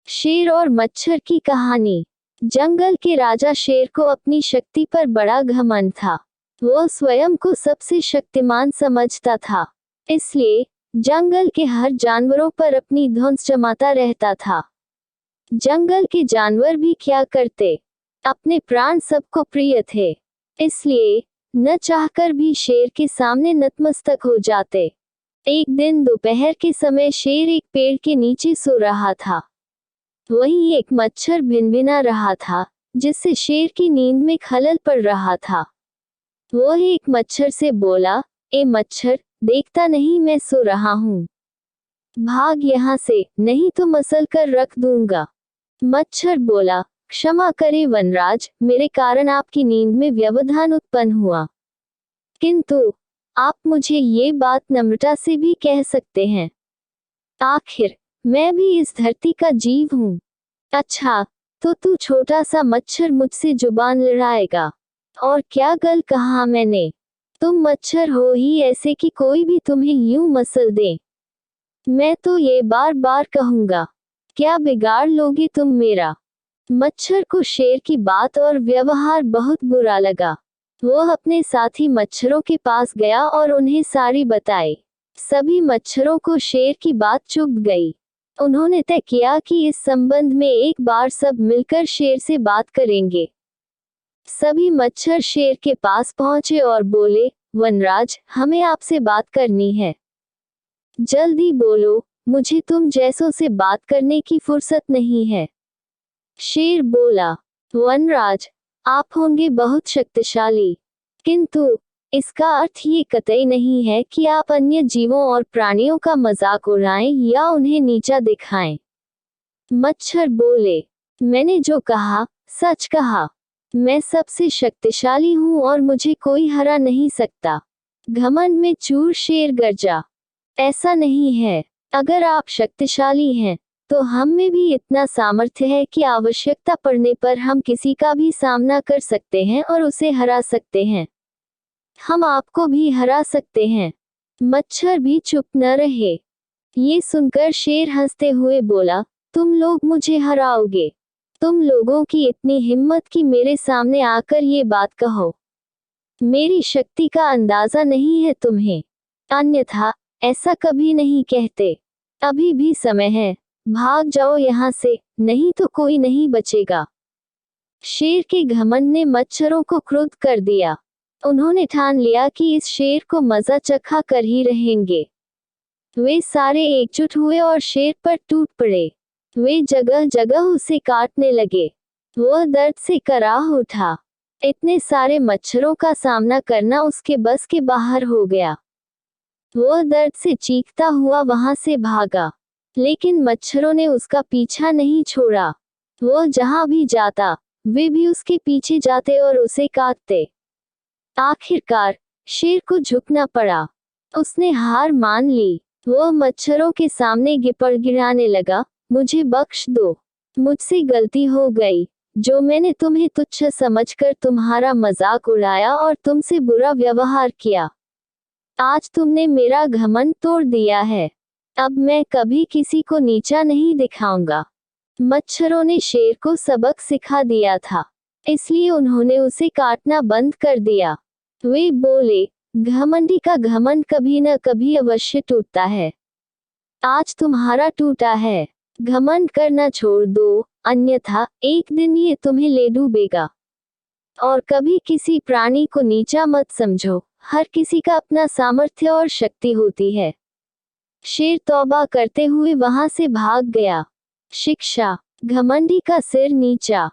शेर और मच्छर की कहानी। जंगल के राजा शेर को अपनी शक्ति पर बड़ा घमंड था। वो स्वयं को सबसे शक्तिमान समझता था, इसलिए जंगल के हर जानवरों पर अपनी धौंस जमाता रहता था। जंगल के जानवर भी क्या करते, अपने प्राण सबको प्रिय थे, इसलिए न चाहकर भी शेर के सामने नतमस्तक हो जाते। एक दिन दोपहर के समय शेर एक पेड़ के नीचे सो रहा था। वहीं एक मच्छर भिनभिना रहा था, जिससे शेर की नींद में खलल पड़ रहा था। वो एक मच्छर से बोला, ए मच्छर, देखता नहीं मैं सो रहा हूँ, भाग यहाँ से, नहीं तो मसल कर रख दूंगा। मच्छर बोला, क्षमा करे वनराज, मेरे कारण आपकी नींद में व्यवधान उत्पन्न हुआ, किंतु आप मुझे ये बात नम्रता से भी कह सकते हैं। आखिर मैं भी इस धरती का जीव हूँ। अच्छा, तो तू छोटा सा मच्छर मुझसे जुबान लड़ाएगा? और क्या गल कहा मैंने? तुम मच्छर हो ही ऐसे कि कोई भी तुम्हें यूं मसल दे। मैं तो ये बार बार कहूंगा, क्या बिगाड़ लोगे तुम मेरा? मच्छर को शेर की बात और व्यवहार बहुत बुरा लगा। वो अपने साथी मच्छरों के पास गया और उन्हें सारी बताई। सभी मच्छरों को शेर की बात चुभ गई। उन्होंने तय किया कि इस संबंध में एक बार सब मिलकर शेर से बात करेंगे। सभी मच्छर शेर के पास पहुंचे और बोले, वनराज, हमें आपसे बात करनी है, जल्दी बोलो, मुझे तुम जैसों से बात करने की फुर्सत नहीं है। शेर बोला, वनराज, आप होंगे बहुत शक्तिशाली, किंतु इसका अर्थ ये कतई नहीं है कि आप अन्य जीवों और प्राणियों का मजाक उड़ाएं या उन्हें नीचा दिखाएं। मच्छर बोले, मैंने जो कहा सच कहा, मैं सबसे शक्तिशाली हूं और मुझे कोई हरा नहीं सकता। घमंड में चूर शेर गरजा, ऐसा नहीं है, अगर आप शक्तिशाली हैं तो हम में भी इतना सामर्थ्य है कि आवश्यकता पड़ने पर हम किसी का भी सामना कर सकते हैं और उसे हरा सकते हैं। हम आपको भी हरा सकते हैं। मच्छर भी चुप न रहे। ये सुनकर शेर हंसते हुए बोला, तुम लोग मुझे हराओगे? तुम लोगों की इतनी हिम्मत कि मेरे सामने आकर ये बात कहो? मेरी शक्ति का अंदाजा नहीं है तुम्हें, अन्यथा ऐसा कभी नहीं कहते। अभी भी समय है, भाग जाओ यहाँ से, नहीं तो कोई नहीं बचेगा। शेर के घमंड ने मच्छरों को क्रुद्ध कर दिया। उन्होंने ठान लिया कि इस शेर को मजा चखा कर ही रहेंगे। वे सारे एकजुट हुए और शेर पर टूट पड़े। वे जगह जगह उसे काटने लगे। वह दर्द से कराह उठा। इतने सारे मच्छरों का सामना करना उसके बस के बाहर हो गया। वह दर्द से चीखता हुआ वहां से भागा, लेकिन मच्छरों ने उसका पीछा नहीं छोड़ा। वह जहां भी जाता, वे भी उसके पीछे जाते और उसे काटते। आखिरकार शेर को झुकना पड़ा। उसने हार मान ली। वह मच्छरों के सामने गिपड़ गिराने लगा, मुझे बख्श दो, मुझसे गलती हो गई, जो मैंने तुम्हें तुच्छ समझकर तुम्हारा मजाक उड़ाया और तुमसे बुरा व्यवहार किया। आज तुमने मेरा घमंड तोड़ दिया है, अब मैं कभी किसी को नीचा नहीं दिखाऊंगा। मच्छरों ने शेर को सबक सिखा दिया था, इसलिए उन्होंने उसे काटना बंद कर दिया। वे बोले, घमंडी का घमंड कभी न कभी अवश्य टूटता है। आज तुम्हारा टूटा है, घमंड करना छोड़ दो, अन्यथा एक दिन ये तुम्हें ले डूबेगा। और कभी किसी प्राणी को नीचा मत समझो, हर किसी का अपना सामर्थ्य और शक्ति होती है। शेर तौबा करते हुए वहां से भाग गया। शिक्षा, घमंडी का सिर नीचा।